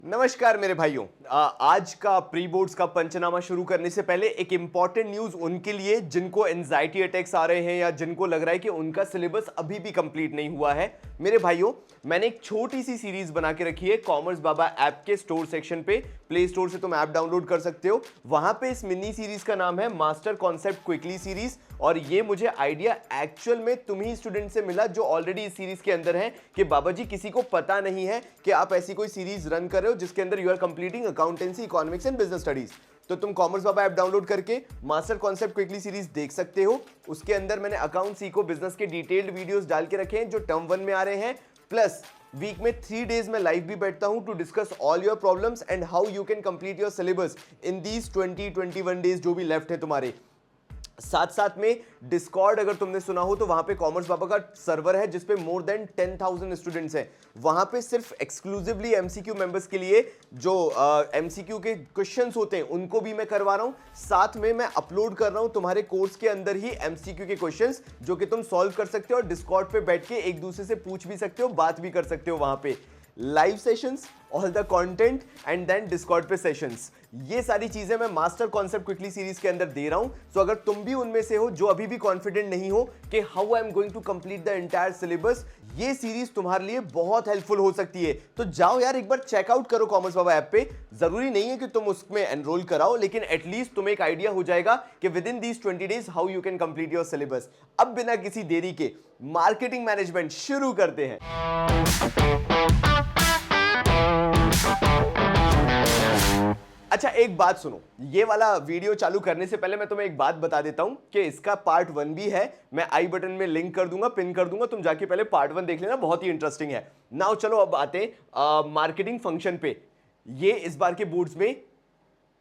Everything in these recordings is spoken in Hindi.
नमस्कार मेरे भाइयों। आज का प्री बोर्ड्स का पंचनामा शुरू करने से पहले एक इंपॉर्टेंट न्यूज उनके लिए जिनको एंजाइटी अटैक्स आ रहे हैं या जिनको लग रहा है कि उनका सिलेबस अभी भी कंप्लीट नहीं हुआ है। मेरे भाइयों, मैंने एक छोटी सी सीरीज बना के रखी है कॉमर्स बाबा ऐप के स्टोर सेक्शन पे। प्ले स्टोर से तुम ऐप डाउनलोड कर सकते हो। वहां पे इस मिनी सीरीज का नाम है मास्टर कॉन्सेप्ट क्विकली सीरीज, और ये मुझे आइडिया एक्चुअल में तुम ही स्टूडेंट से मिला जो ऑलरेडी इस सीरीज के अंदर है कि बाबा जी किसी को पता नहीं है कि आप ऐसी कोई सीरीज रन कर रहे हो जिसके अंदर you are completing accountancy, economics and business studies. तो तुम कॉमर्स बाबा ऐप डाउनलोड करके मास्टर कॉन्सेप्ट क्विकली सीरीज देख सकते हो। उसके अंदर मैंने अकाउंट सीखो बिजनेस के डिटेल्ड वीडियोस डाल के रखे हैं जो टर्म 1 में आ रहे हैं, प्लस वीक में 3 डेज में लाइव भी बैठता हूं to discuss all your problems and how you can complete your syllabus in these 20-21 days जो भी लेफ्ट है तुम्हारे। साथ साथ में डिस्कॉर्ड अगर तुमने सुना हो तो वहां पे कॉमर्स बाबा का सर्वर है जिसपे मोर देन 10,000 स्टूडेंट्स हैं। वहां पे सिर्फ एक्सक्लूसिवली एमसीक्यू मेंबर्स के लिए जो एमसीक्यू के क्वेश्चंस होते हैं उनको भी मैं करवा रहा हूं। साथ में मैं अपलोड कर रहा हूं तुम्हारे कोर्स के अंदर ही एमसीक्यू के क्वेश्चंस जो कि तुम सॉल्व कर सकते हो और डिस्कॉर्ड पे बैठ के एक दूसरे से पूछ भी सकते हो, बात भी कर सकते हो। वहां पे live sessions, all the content and then discord पे सेशंस, ये सारी चीजें मैं मास्टर कॉन्सेप्ट क्विकली सीरीज के अंदर दे रहा हूं। सो अगर तुम भी उनमें से हो जो अभी भी कॉन्फिडेंट नहीं हो कि how I am going to complete the entire syllabus, ये सीरीज तुम्हारे लिए बहुत हेल्पफुल हो सकती है। तो जाओ यार एक बार चेकआउट करो कॉमर्स बाबा ऐप पे। जरूरी नहीं है कि तुम उसमें एनरोल कराओ, लेकिन एटलीस्ट तुम्हें एक आइडिया हो जाएगा कि with in these 20 days how you can complete your syllabus. अब बिना किसी देरी के मार्केटिंग मैनेजमेंट शुरू करते हैं। अच्छा, एक बात सुनो, ये वाला वीडियो चालू करने से पहले मैं तुम्हें एक बात बता देता हूं कि इसका पार्ट 1 भी है। मैं आई बटन में लिंक कर दूंगा, पिन कर दूंगा, तुम जाके पहले पार्ट 1 देख लेना, बहुत ही इंटरेस्टिंग है। नाउ चलो अब आते मार्केटिंग फंक्शन पे। ये इस बार के बोर्ड्स में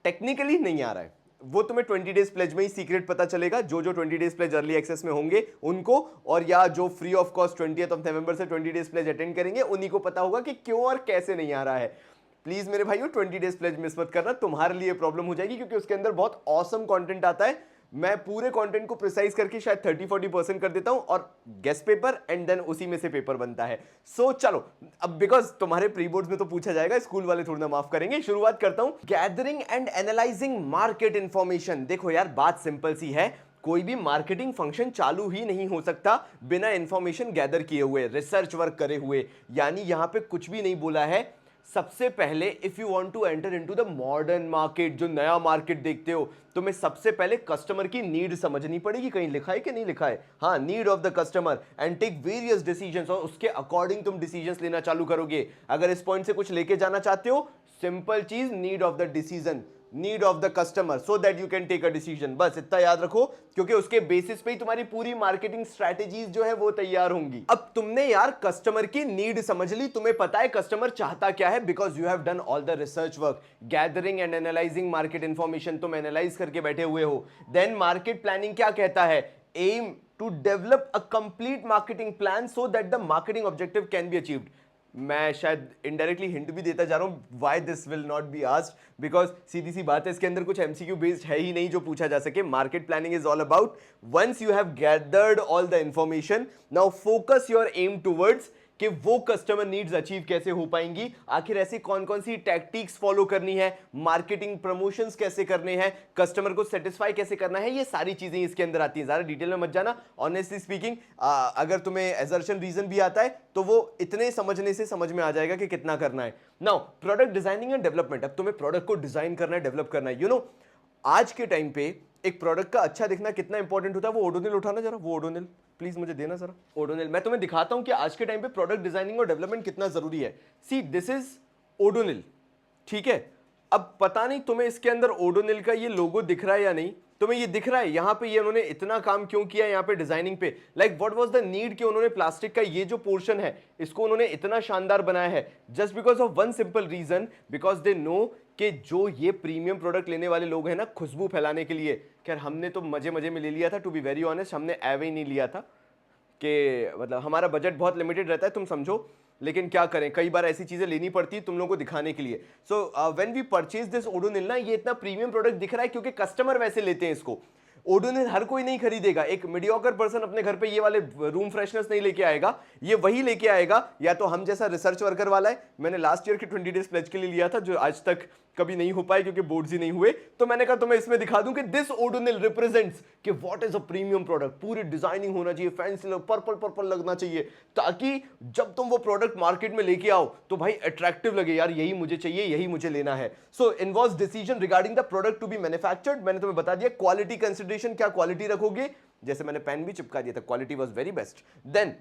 टेक्निकली नहीं आ रहा है, वो तुम्हें 20 डेज प्लेज में ही सीक्रेट पता चलेगा। जो 20 डेज प्लेज अर्ली एक्सेस में होंगे उनको, और या जो free of cost 20th of November से 20 डेज प्लेज अटेंड करेंगे उन्हीं को पता होगा कि क्यों और कैसे नहीं आ रहा है। प्लीज मेरे भाइयों 20 डेज प्लेज मिस मत करना, तुम्हारे लिए प्रॉब्लम हो जाएगी क्योंकि उसके अंदर बहुत ऑसम कंटेंट आता है। मैं पूरे कंटेंट को प्रिसाइज करके शायद 30-40% कर देता हूं और गेस्ट पेपर एंड देन उसी में से पेपर बनता है। सो चलो अब, बिकॉज तुम्हारे प्री बोर्ड्स में तो पूछा जाएगा, स्कूल वाले थोड़ा ना माफ करेंगे। शुरुआत करता हूं gathering and analysing market information. देखो यार, बात सिंपल सी है, कोई भी मार्केटिंग फंक्शन चालू ही नहीं हो सकता बिना इंफॉर्मेशन गैदर किए हुए, रिसर्च वर्क करे हुए। यानी यहां पे कुछ भी नहीं बोला है। सबसे पहले if you want to enter into the modern market, जो नया मार्केट देखते हो, तुम्हें सबसे पहले कस्टमर की नीड समझनी पड़ेगी। कहीं लिखा है कि नहीं लिखा है? हाँ, need of the customer and take various decisions, और उसके अकॉर्डिंग तुम डिसीजंस लेना चालू करोगे। अगर इस पॉइंट से कुछ लेके जाना चाहते हो, सिंपल चीज, need of the decision, need of the customer, so that you can take a decision. बस इतना याद रखो, क्योंकि उसके बेसिस पे ही तुम्हारी पूरी मार्केटिंग स्ट्रेटेजीज जो है वो तैयार होंगी। अब तुमने यार कस्टमर की नीड समझ ली, तुम्हें पता है कस्टमर चाहता क्या है, because you have done all the research work, gathering and analysing market information, तुम एनालाइज करके बैठे हुए हो। देन मार्केट प्लानिंग क्या कहता है? Aim to develop a complete marketing plan so that the marketing objective can be achieved. मैं शायद इनडायरेक्टली हिंट भी देता जा रहा हूं why this will not be asked, because सीधी सी बात है, इसके अंदर कुछ एमसीक्यू बेस्ड है ही नहीं जो पूछा जा सके। Market planning is all about once you have gathered all the information, now focus your aim towards कि वो कस्टमर नीड्स अचीव कैसे हो पाएंगी, आखिर ऐसी कौन कौन सी टैक्टिक्स फॉलो करनी है, मार्केटिंग प्रमोशंस कैसे करने हैं, कस्टमर को सेटिस्फाई कैसे करना है, ये सारी चीजें इसके अंदर आती हैं। ज्यादा डिटेल में मत जाना। ऑनेस्टली स्पीकिंग, अगर तुम्हें एजर्शन रीजन भी आता है तो वो इतने समझने से समझ में आ जाएगा कि कितना करना है। Now product designing and development, अब तुम्हें प्रोडक्ट को डिजाइन करना है, डेवलप करना है। यू नो, आज के टाइम पे एक प्रोडक्ट का अच्छा दिखना कितना इंपॉर्टेंट होता है। वो ओडोनिल उठाना जरा, वो ओडोनिल प्लीज मुझे देना जरा, ओडोनिल। मैं तुम्हें दिखाता हूं कि आज के टाइम पे प्रोडक्ट डिजाइनिंग और डेवलपमेंट कितना जरूरी है। सी, दिस इज ओडोनिल, ठीक है। अब पता नहीं तुम्हें इसके अंदर ओडोनिल का ये लोगो दिख रहा है या नहीं, तुम्हें ये दिख रहा है यहां पे ये उन्होंने इतना काम क्यों किया यहां पे डिजाइनिंग पे? Like what was the need कि उन्होंने प्लास्टिक का ये जो पोर्शन है इसको उन्होंने इतना शानदार बनाया है? Just because of one simple reason, because they know कि जो ये प्रीमियम प्रोडक्ट लेने वाले लोग हैं ना, खुशबू फैलाने के लिए। खैर हमने तो मजे मजे में ले लिया था, टू बी वेरी ऑनेस्ट, हमने एवे ही नहीं लिया था कि मतलब हमारा बजट बहुत लिमिटेड रहता है, तुम समझो। लेकिन क्या करें, कई बार ऐसी चीजें लेनी पड़ती है तुम लोगों को दिखाने के लिए। So when we purchase this Odonil ना, ये इतना प्रीमियम प्रोडक्ट दिख रहा है क्योंकि कस्टमर वैसे लेते हैं इसको। ओडोनिल हर कोई नहीं खरीदेगा, एक मीडियोकर पर्सन अपने घर पे ये वाले रूम फ्रेशनर्स नहीं लेके आएगा, ये वही लेके आएगा या तो हम जैसा रिसर्च वर्कर वाला है। मैंने लास्ट ईयर के 20 डेज प्लेज के लिए लिया था जो आज तक कभी नहीं हो पाए क्योंकि बोर्ड्स ही नहीं हुए, तो मैंने कहा तो मैं इसमें दिखा दूं कि दिस ओडोनिल रिप्रेजेंट्स कि what is a premium product. पूरी डिजाइनिंग होना चाहिए, फैंसी पर्पल पर्पल लगना चाहिए, ताकि जब तुम वो प्रोडक्ट मार्केट में लेके आओ तो भाई अट्रैक्टिव लगे, यार यही मुझे चाहिए, यही मुझे लेना है। So involves decision regarding the product to be manufactured. मैंने तुम्हें बता दिया क्वालिटी कंसिडरेशन, क्या क्वालिटी रखोगे, जैसे मैंने पेन भी चिपका दिया था, quality was very best. Then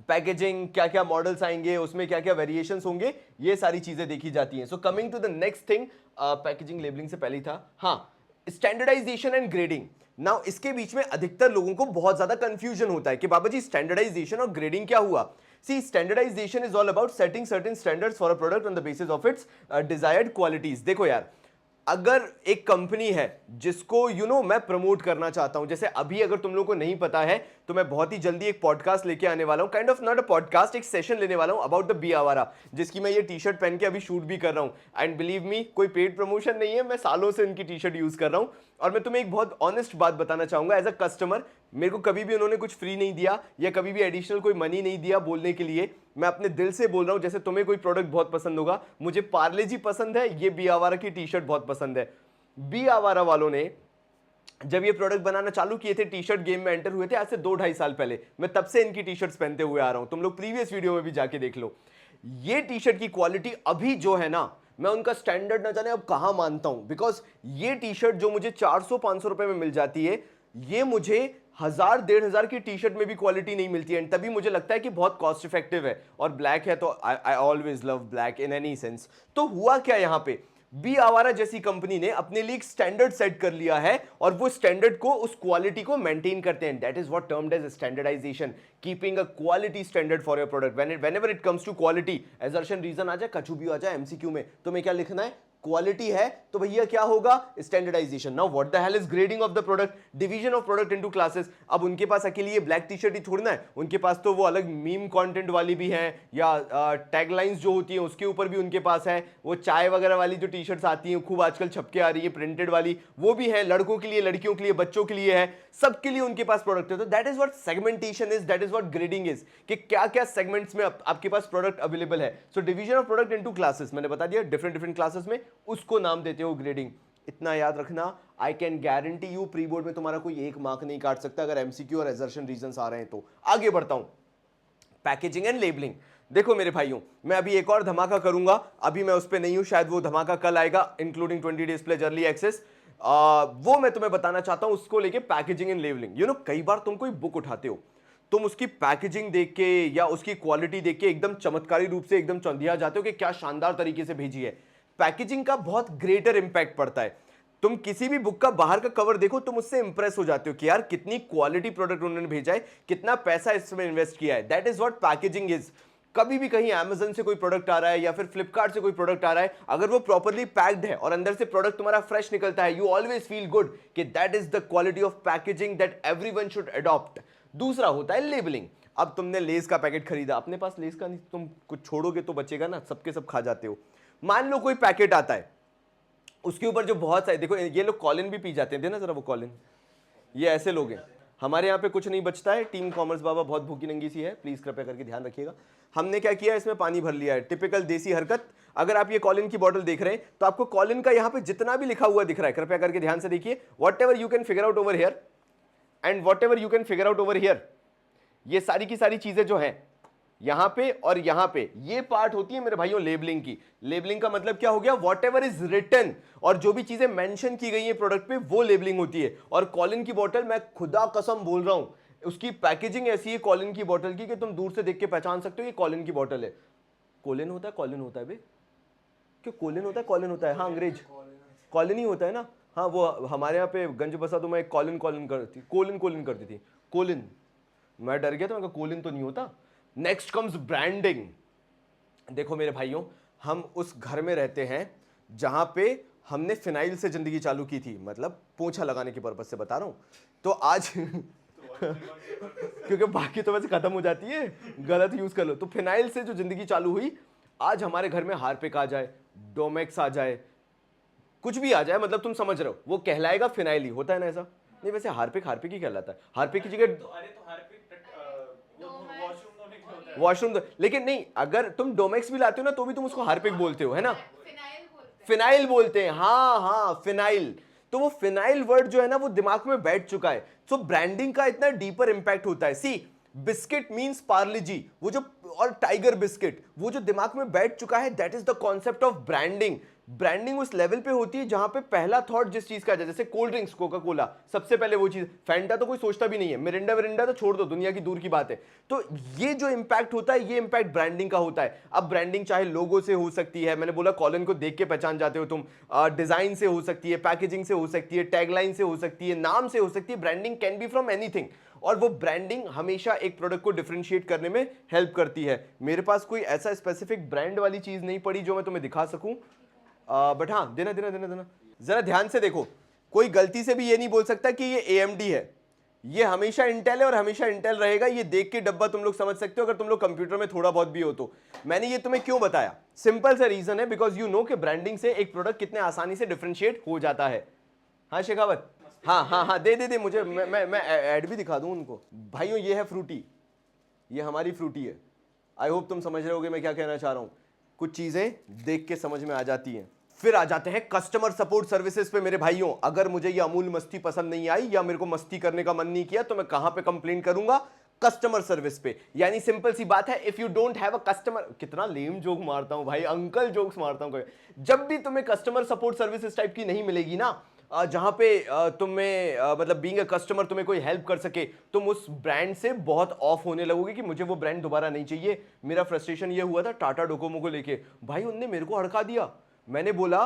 packaging, क्या क्या मॉडल्स आएंगे, उसमें क्या क्या वेरिएशंस होंगे, ये सारी चीजें देखी जाती हैं। So coming to the next thing, packaging labelling से पहले ही था, हाँ, स्टैंडर्डाइजेशन एंड ग्रेडिंग। नाउ इसके बीच में अधिकतर लोगों को बहुत ज्यादा कंफ्यूजन होता है कि बाबा जी स्टैंडर्डाइजेशन और ग्रेडिंग क्या हुआ। See, standardization is all about setting certain standards for a product on the basis of its desired qualities. देखो यार, अगर एक कंपनी है जिसको मैं प्रमोट करना चाहता हूं, जैसे अभी अगर तुम लोगों को नहीं पता है तो मैं बहुत ही जल्दी एक पॉडकास्ट लेके आने वाला हूं, kind of not a podcast, एक सेशन लेने वाला हूं अबाउट द बी आवारा, जिसकी मैं ये टी शर्ट पहन के अभी शूट भी कर रहा हूं। एंड बिलीव मी, कोई पेड प्रमोशन नहीं है, मैं सालों से इनकी टी शर्ट यूज कर रहा हूं। और मैं तुम्हें एक बहुत ऑनेस्ट बात बताना चाहूंगा, एज अ कस्टमर मेरे को कभी भी उन्होंने कुछ फ्री नहीं दिया या कभी भी एडिशनल कोई मनी नहीं दिया बोलने के लिए। मैं अपने दिल से बोल रहा हूं, जैसे तुम्हें कोई प्रोडक्ट बहुत पसंद होगा, मुझे पार्ले जी पसंद है, ये बी आवारा की टी शर्ट बहुत पसंद है। बी आवारा वालों ने जब ये प्रोडक्ट बनाना चालू किए थे, टी शर्ट गेम में एंटर हुए थे आज से 2-2.5 साल पहले, मैं तब से इनकी टी शर्ट्स पहनते हुए आ रहा हूं, तुम लोग प्रीवियस वीडियो में भी जाके देख लो। ये टी शर्ट की क्वालिटी अभी जो है ना, मैं उनका स्टैंडर्ड ना जाने अब कहां मानता हूं, बिकॉज ये टी शर्ट जो मुझे 400-500 रुपए में मिल जाती है, ये मुझे 1000-1500 की टी शर्ट में भी क्वालिटी नहीं मिलती है। तभी मुझे लगता है कि बहुत कॉस्ट इफेक्टिव है, और ब्लैक है तो I always love black in any sense. तो हुआ क्या यहां पे, बी आवारा जैसी कंपनी ने अपने लिए एक स्टैंडर्ड सेट कर लिया है और वो स्टैंडर्ड को, उस क्वालिटी को मेंटेन करते हैं। That is what termed as standardization, keeping a quality standard for your product. Whenever it comes to quality, assertion reason आ जाए, कछु भी आ जाए एमसीक्यू में, तुम्हें क्या लिखना है, क्वालिटी है तो भैया क्या होगा, standardisation. Now what the hell is grading of the product, division of product into classes. अब उनके पास अकेली ये ब्लैक टी शर्ट ही छोड़ना है, उनके पास तो वो अलग मीम कंटेंट वाली भी है, या टैगलाइंस जो होती है उसके ऊपर भी उनके पास है, वो चाय वगैरह वाली जो टी शर्ट्स आती हैं खूब आजकल छपके आ रही है प्रिंटेड वाली, वो भी है, लड़कों के लिए, लड़कियों के लिए, बच्चों के लिए है, सबके लिए उनके पास प्रोडक्ट है। तो that is what segmentation is, that is what grading is, कि क्या क्या सेगमेंट्स में आपके पास प्रोडक्ट अवेलेबल है। So division of product into classes, मैंने बता दिया डिफरेंट डिफरेंट क्लासेस में उसको नाम देते हो ग्रेडिंग। इतना याद रखना, I can guarantee you pre board में तुम्हारा कोई एक मार्क नहीं काट सकता अगर एमसीक्यू और असर्शन रीजंस आ रहे हैं तो। आगे बढ़ता हूं, पैकेजिंग एंड लेबलिंग। देखो मेरे भाइयों, मैं अभी एक और धमाका करूंगा, अभी मैं उस पर नहीं हूं, शायद वो धमाका कल आएगा, including 20 days pledge early access. वो मैं तुम्हें बताना चाहता हूं, उसको लेके पैकेजिंग एंड लेबलिंग। कई बार तुम कोई बुक उठाते हो, तुम उसकी पैकेजिंग देख के या उसकी क्वालिटी देख के एकदम चमत्कारी रूप से एकदम चौंधिया जाते हो कि क्या शानदार तरीके से भेजी है। पैकेजिंग का बहुत ग्रेटर इंपैक्ट पड़ता है। तुम किसी भी बुक का बाहर का कवर देखो, तुम उससे इंप्रेस हो जाते हो कि यार कितनी क्वालिटी प्रोडक्ट उन्होंने भेजा है, कितना पैसा इसमें इन्वेस्ट किया है। That is what packaging is. कभी भी कहीं Amazon से कोई प्रोडक्ट आ रहा है या फिर फ्लिपकार्ट से कोई प्रोडक्ट आ रहा है, अगर वो प्रॉपर्ली पैक्ड है और अंदर से प्रोडक्ट तुम्हारा फ्रेश निकलता है, यू ऑलवेज फील गुड कि that is the quality of packaging that everyone should adopt. दूसरा होता है लेबलिंग। अब तुमने लेस का पैकेट खरीदा, अपने पास लेस का नहीं, तुम कुछ छोड़ोगे तो बचेगा ना, सबके सब खा जाते हो। मान लो कोई पैकेट आता है, उसके ऊपर जो बहुत सारे, देखो ये लोग कॉलिन भी पी जाते हैं, देना जरा वो कॉलिन, ये ऐसे लोग हैं। हमारे यहाँ पे कुछ नहीं बचता है, टीम कॉमर्स बाबा बहुत भूखी नंगी सी है, प्लीज कृपया करके ध्यान रखिएगा। हमने क्या किया, इसमें पानी भर लिया है, टिपिकल देसी हरकत। अगर आप ये कॉलिन की बॉटल देख रहे हैं तो आपको कॉलिन का यहाँ पे जितना भी लिखा हुआ दिख रहा है, कृपया करके ध्यान से देखिए, what ever you can figure out over here and what ever you can figure out over here, ये सारी की सारी चीजें जो हैं यहां पे और यहां पे, ये पार्ट होती है मेरे भाइयों लेबलिंग की। लेबलिंग का मतलब क्या हो गया, वॉट एवर इज रिटन, और जो भी चीजें मेंशन की गई है प्रोडक्ट पे, वो लेबलिंग होती है। और कॉलिन की बोतल, मैं खुदा कसम बोल रहा हूं, उसकी पैकेजिंग ऐसी है कॉलिन की बोतल की कि तुम दूर से देख के पहचान सकते हो ये कॉलिन की बोतल है। कोलिन होता है, कॉलिन होता है बे, क्यों कोलिन होता है, कॉलिन होता है, हाँ अंग्रेज कॉलिन ही होता है ना। हाँ वो हमारे यहाँ पे गंज बसा तो मैं कॉलिन कॉलिन करती, कोलिन कोलिन करती थी, कोलिन। मैं डर गया था, मैं कोलिन तो नहीं होता। Next comes branding. देखो मेरे भाइयों, हम उस घर में रहते हैं जहां पे हमने फिनाइल से जिंदगी चालू की थी, मतलब पोंछा लगाने के पर्पज से बता रहा हूं। तो आज क्योंकि बाकी तो वैसे खत्म हो जाती है, गलत यूज कर लो, तो फिनाइल से जो जिंदगी चालू हुई, आज हमारे घर में हार्पिक आ जाए, डोमेक्स आ जाए, कुछ भी आ जाए, मतलब तुम समझ रहे हो, वो कहलाएगा फिनाइल ही, होता है ना ऐसा। नहीं वैसे हार्पिक हार्पिक ही कहलाता है, हार्पिक की जगह वॉशरूम लेकिन नहीं, अगर तुम डोमेक्स भी लाते हो ना तो भी तुम उसको हार्पिक बोलते हो, है ना? फिनाइल बोलते हैं, हाँ हाँ फिनाइल। तो वो फिनाइल वर्ड जो है ना वो दिमाग में बैठ चुका है। सो ब्रांडिंग का इतना डीपर इंपैक्ट होता है। सी बिस्किट मींस पार्ले जी, वो जो, और टाइगर बिस्किट, वो जो दिमाग में बैठ चुका है, that is the concept of branding. Branding उस लेवल पे होती है जहां पे पहला थॉट जिस चीज का आ जाए, जैसे कोल्ड ड्रिंक्स, कोका कोला, सबसे पहले वो चीज, फैंटा तो कोई सोचता भी नहीं है, मिरिंडा विरिंडा तो छोड़ दो, दुनिया की दूर की बात है। तो ये जो इंपैक्ट होता है, ये इंपैक्ट ब्रांडिंग का होता है। अब ब्रांडिंग चाहे लोगो से हो सकती है, मैंने बोला कॉलन को देख के पहचान जाते हो तुम, डिजाइन से हो सकती है, पैकेजिंग से हो सकती है, टैगलाइन से हो सकती है, नाम से हो सकती है। Branding can be from anything, और वो ब्रांडिंग हमेशा एक प्रोडक्ट को डिफरेंशिएट करने में हेल्प करती है। मेरे पास कोई ऐसा स्पेसिफिक ब्रांड वाली चीज नहीं पड़ी जो मैं तुम्हें दिखा सकूं, बट हाँ देना देना देना देना, जरा ध्यान से देखो। कोई गलती से भी ये नहीं बोल सकता कि ये AMD है, ये हमेशा इंटेल है और हमेशा इंटेल रहेगा। ये देख के डब्बा तुम लोग समझ सकते हो अगर तुम लोग कंप्यूटर में थोड़ा बहुत भी हो तो। मैंने ये तुम्हें क्यों बताया, सिंपल सा रीजन है, बिकॉज यू नो कि ब्रांडिंग से एक प्रोडक्ट कितने आसानी से डिफरेंशिएट हो जाता है। हाँ शेखावत, हाँ हाँ हाँ दे दे दे मुझे, मैं ऐड भी दिखा दूं उनको। भाइयों ये है फ्रूटी, ये हमारी फ्रूटी है। आई होप तुम समझ रहे होगे मैं क्या कहना चाह रहा हूं। कुछ चीजें देख के समझ में आ जाती हैं। फिर आ जाते हैं कस्टमर सपोर्ट सर्विसेज पे। मेरे भाइयों अगर मुझे ये अमूल मस्ती पसंद नहीं आई या मेरे को मस्ती करने का मन नहीं किया तो मैं कहां पे कंप्लेंट करूंगा, कस्टमर सर्विस पे। यानी सिंपल सी बात है, if you don't have a customer, कितना लेम जोक मारता हूं भाई, अंकल जोक्स मारता हूं। जब भी तुम्हें कस्टमर सपोर्ट सर्विस इस टाइप की नहीं मिलेगी ना, जहां पे तुम्हें मतलब बीइंग अ कस्टमर तुम्हें कोई हेल्प कर सके, तुम उस ब्रांड से बहुत ऑफ होने लगोगे कि मुझे वो ब्रांड दोबारा नहीं चाहिए। मेरा फ्रस्ट्रेशन ये हुआ था टाटा डोकोमो को लेके, भाई उनने मेरे को हड़का दिया। मैंने बोला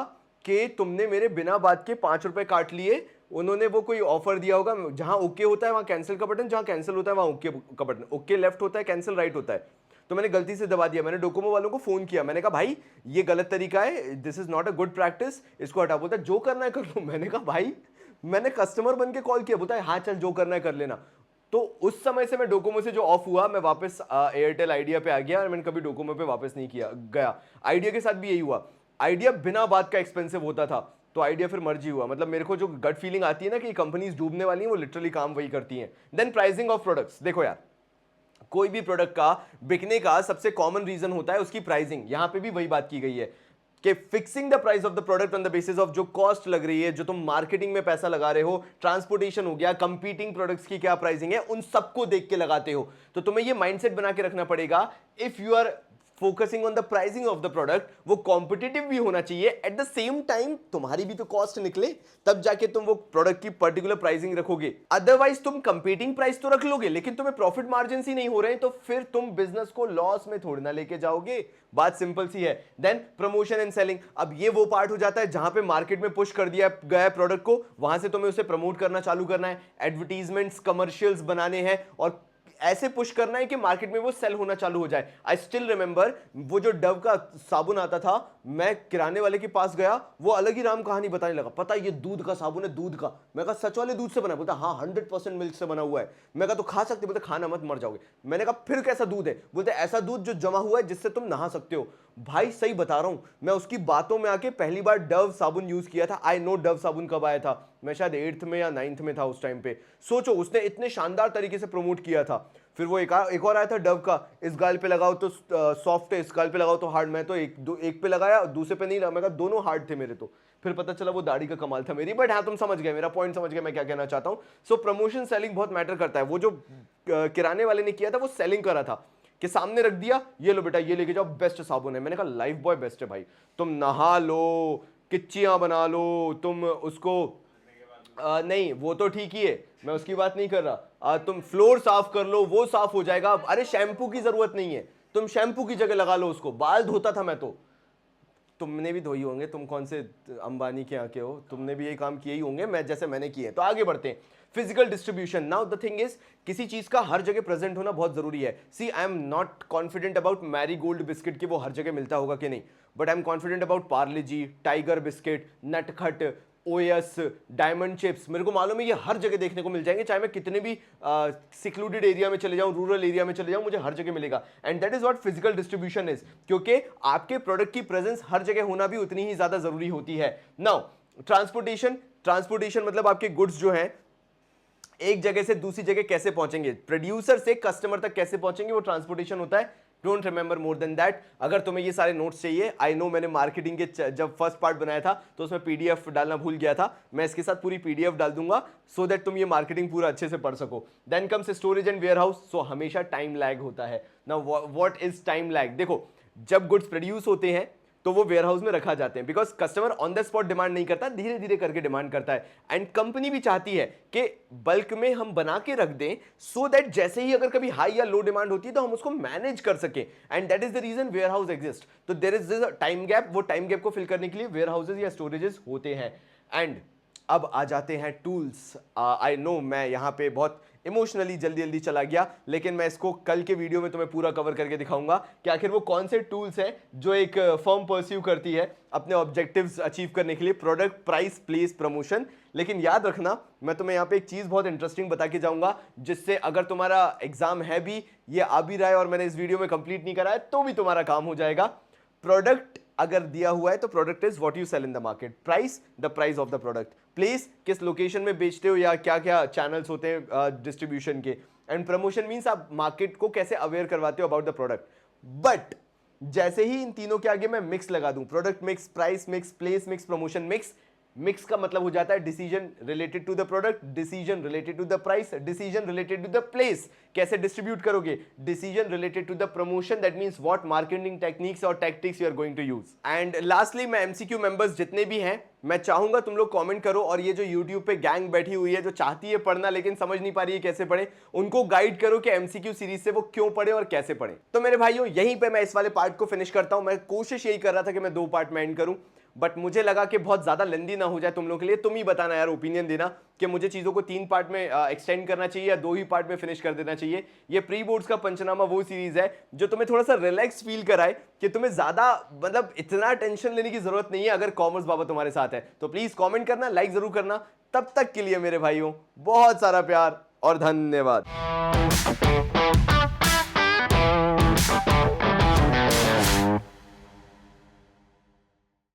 कि तुमने मेरे बिना बात के 5 रुपए काट लिए। उन्होंने वो कोई ऑफर दिया होगा, जहां ओके होता है वहां कैंसिल का बटन, जहां कैंसिल होता है वहां ओके का बटन, ओके लेफ्ट होता है, कैंसिल राइट होता है। तो मैंने गलती से दबा दिया। मैंने डोकोमो वालों को फोन किया, मैंने कहा भाई ये गलत तरीका है, this is not a good practice, इसको हटा। बोलता जो करना है कर लो। मैंने कहा भाई मैंने कस्टमर बन के कॉल किया। बोलता है हाँ चल जो करना है कर लेना। तो उस समय से मैं डोकोमो से जो ऑफ हुआ, मैं वापस एयरटेल आइडिया पे आ गया और मैंने कभी डोकोमो पे वापस नहीं किया गया। आइडिया के साथ भी यही हुआ, आइडिया बिना बात का एक्सपेंसिव होता था तो आइडिया फिर मर्जी हुआ। मतलब मेरे को जो गट फीलिंग आती है ना कि कंपनीज डूबने वाली हैं, वो लिटरली काम वही करती हैं। देन प्राइसिंग ऑफ प्रोडक्ट्स, देखो यार कोई भी प्रोडक्ट का बिकने का सबसे कॉमन रीजन होता है उसकी प्राइसिंग। यहां पे भी वही बात की गई है कि fixing the price of the product on the basis of जो कॉस्ट लग रही है, जो तुम मार्केटिंग में पैसा लगा रहे हो, ट्रांसपोर्टेशन हो गया, कंपीटिंग प्रोडक्ट्स की क्या प्राइसिंग है, उन सबको देख के लगाते हो। तो तुम्हें ये माइंडसेट बना के रखना पड़ेगा, if you are focusing on the pricing of the product, वो कॉम्पिटिटिव भी होना चाहिए, एट द सेम टाइम तुम्हारी भी तो कॉस्ट निकले, तब जाके तुम वो प्रोडक्ट की पर्टिकुलर प्राइसिंग रखोगे। अदरवाइज तुम कंपीटिंग प्राइस तो रख लोगे लेकिन तुम्हें प्रॉफिट मार्जिन ही नहीं हो रहे हैं, तो फिर तुम बिजनेस को लॉस में थोड़ी ना लेके जाओगे। बात सिंपल सी है। देन प्रमोशन एंड सेलिंग, अब ये वो पार्ट हो जाता है जहां पे मार्केट में पुश कर दिया गया प्रोडक्ट को, वहां से तुम्हें उसे प्रमोट करना चालू करना है, एडवर्टीजमेंट्स कमर्शियल्स बनाने हैं और ऐसे पुश करना है कि मार्केट में वो सेल होना चालू हो जाए। आई स्टिल रिमेंबर वो जो डव का साबुन आता था, मैं किराने वाले के पास गया, वो अलग ही राम कहानी बताने लगा, पता ये दूध का साबुन है, दूध का। मैं कहा सच वाले दूध से बना? बोलता हाँ 100% मिल्क से बना हुआ है। मैं कहा तो खा सकते? बोलते खाना मत मर जाओगे। मैंने कहा फिर कैसा दूध है? बोलते ऐसा दूध जो जमा हुआ है जिससे तुम नहा सकते हो। भाई सही बता रहा हूं, मैं उसकी बातों में आके पहली बार डव साबुन यूज किया था। आई नो डव साबुन कब आया था, मैं शायद 8th में या 9th में था उस टाइम पे। सोचो उसने इतने शानदार तरीके से प्रमोट किया था। फिर वो एक और आया था डव का, इस गाल पे लगाओ तो सॉफ्ट है, इस गाल पे लगाओ तो हार्ड। मैं तो एक पे लगाया, दूसरे पे नहीं लगा। मैं कहा दोनों हार्ड थे मेरे तो। फिर पता चला वो दाढ़ी का कमाल था मेरी। बट हाँ तुम समझ गए, मेरा पॉइंट समझ गए मैं क्या कहना चाहता हूँ। सो प्रमोशन सेलिंग बहुत मैटर करता है। वो जो किराने वाले ने किया था वो सेलिंग करा था कि सामने रख दिया, ये लो बेटा ये लेके जाओ, बेस्ट साबुन है। मैंने कहा लाइफ बॉय बेस्ट है भाई, तुम नहा लो, किच्चियां बना लो, तुम उसको नहीं वो तो ठीक ही है, मैं उसकी बात नहीं कर रहा। तुम फ्लोर साफ कर लो, वो साफ हो जाएगा। अरे शैम्पू की जरूरत नहीं है, तुम शैम्पू की जगह लगा लो उसको। बाल धोता था मैं तो, तुमने भी धोई होंगे, तुम कौन से अंबानी के आके हो, तुमने भी ये काम किए ही होंगे मैं जैसे मैंने किए। तो आगे बढ़ते हैं। Physical distribution, now the thing is किसी चीज का हर जगह प्रेजेंट होना बहुत जरूरी है। See I am not confident about Marie Gold biscuit की वो हर जगह मिलता होगा कि नहीं, but I am confident about Parle G, Tiger biscuit, Natkhat, ओएस, डायमंड चिप्स। मेरे को मालूम है ये हर जगह देखने को मिल जाएंगे, चाहे मैं कितने भी सिक्लूडेड एरिया में चले जाऊं, रूरल एरिया में चले जाऊं, मुझे हर जगह मिलेगा। And that is what physical distribution is, क्योंकि आपके प्रोडक्ट की प्रेजेंस हर जगह होना भी उतनी ही ज्यादा जरूरी होती है। नाउ ट्रांसपोर्टेशन, ट्रांसपोर्टेशन मतलब आपके गुड्स जो हैं एक जगह से दूसरी जगह कैसे पहुंचेंगे, प्रोड्यूसर से कस्टमर तक कैसे पहुंचेंगे, वो ट्रांसपोर्टेशन होता है। Don't remember more than that. अगर तुम्हें ये सारे नोट्स चाहिए, आई नो मैंने मार्केटिंग के जब फर्स्ट पार्ट बनाया था तो उसमें पीडीएफ डालना भूल गया था, मैं इसके साथ पूरी पीडीएफ डाल दूंगा सो दैट तुम ये मार्केटिंग पूरा अच्छे से पढ़ सको। Then comes storage and warehouse. So हमेशा टाइम लैग होता है ना। What is time lag? देखो, जब गुड्स प्रोड्यूस होते हैं तो वो वेयर हाउस में रखा जाते हैं, because customer on the spot demand नहीं करता, धीरे धीरे करके डिमांड करता है। एंड कंपनी भी चाहती है कि बल्क में हम बना के रख दें सो दैट जैसे ही अगर कभी हाई या लो डिमांड होती है तो हम उसको मैनेज कर सकें। And that is the reason warehouse exist. तो there is this time gap, वो टाइम गैप को फिल करने के लिए वेयर हाउसेज या स्टोरेजेस होते हैं। एंड अब आ जाते हैं टूल्स। आई नो मैं यहाँ पे बहुत इमोशनली जल्दी जल्दी चला गया, लेकिन मैं इसको कल के वीडियो में तुम्हें पूरा कवर करके दिखाऊंगा कि आखिर वो कौन से टूल्स हैं जो एक फर्म परस्यू करती है अपने ऑब्जेक्टिव्स अचीव करने के लिए, प्रोडक्ट, प्राइस, प्लेस, प्रमोशन। लेकिन याद रखना, मैं तुम्हें यहाँ पे एक चीज बहुत इंटरेस्टिंग बता के जाऊंगा, जिससे अगर तुम्हारा एग्जाम है भी, ये आ भी रहा है और मैंने इस वीडियो में कंप्लीट नहीं करा है, तो भी तुम्हारा काम हो जाएगा। प्रोडक्ट अगर दिया हुआ है तो product is what you sell in the market, price the price of the product, place किस लोकेशन में बेचते हो या क्या क्या चैनल्स होते हैं डिस्ट्रीब्यूशन के, एंड प्रमोशन मींस आप मार्केट को कैसे अवेयर करवाते हो अबाउट द प्रोडक्ट। बट जैसे ही इन तीनों के आगे मैं मिक्स लगा दूं, product mix, price mix, place mix, promotion mix, mix का मतलब हो जाता है decision related to the product, decision related to the price, decision related to the place, कैसे डिस्ट्रीब्यूट करोगे, decision related to the promotion, that means what marketing techniques और tactics you are going to use. And lastly, मैं एमसीक्यू मेंबर्स जितने भी हैं, मैं चाहूंगा तुम लोग कमेंट करो, और ये जो यूट्यूब पे गैंग बैठी हुई है जो चाहती है पढ़ना लेकिन समझ नहीं पा रही है कैसे पढ़े, उनको गाइड करो कि एमसीक्यू सीरीज से वो क्यों पढ़े और कैसे पढ़े। तो मेरे भाइयों, यहीं पे मैं इस वाले पार्ट को फिनिश करता हूं। मैं कोशिश यही कर रहा था कि मैं 2 पार्ट में एंड करूं, बट मुझे लगा कि बहुत ज्यादा लेंदी ना हो जाए तुम लोग के लिए। तुम ही बताना यार, ओपिनियन देना कि मुझे चीजों को 3 पार्ट में एक्सटेंड करना चाहिए या 2 ही पार्ट में फिनिश कर देना चाहिए। ये प्री बोर्ड्स का पंचनामा वो सीरीज है जो तुम्हें थोड़ा सा रिलैक्स फील कराए कि तुम्हें ज्यादा मतलब इतना टेंशन लेने की जरूरत नहीं है अगर कॉमर्स बाबा तुम्हारे साथ है। तो प्लीज कॉमेंट करना, लाइक जरूर करना। तब तक के लिए मेरे भाइयों, बहुत सारा प्यार और धन्यवाद।